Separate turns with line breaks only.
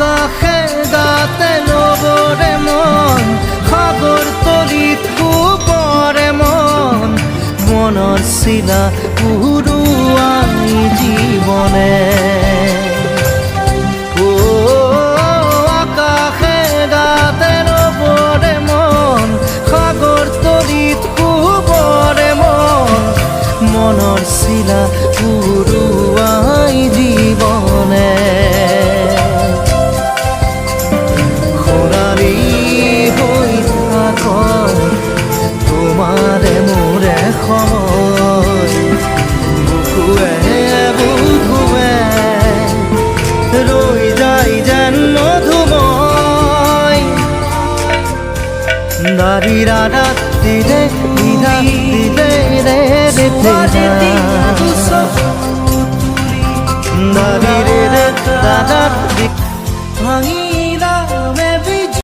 আকাশে গাতে লবরে মন সাগৰ তলিত শুবৰে মন মনৰ চিলা উৰুৱাই জীৱনে আকাশে গাতে লবৰে মন সাগৰ তলিত শুবৰে মন মনৰ চিলা উৰুৱাই জীৱনে সোণালী হৈ থাক তোমাৰে মোৰে সময় বুকুৱে বুকুৱে ৰৈ যায় যেন মধুময় দাৰিৰা দিলে দিলে রে দাদি রে দাদা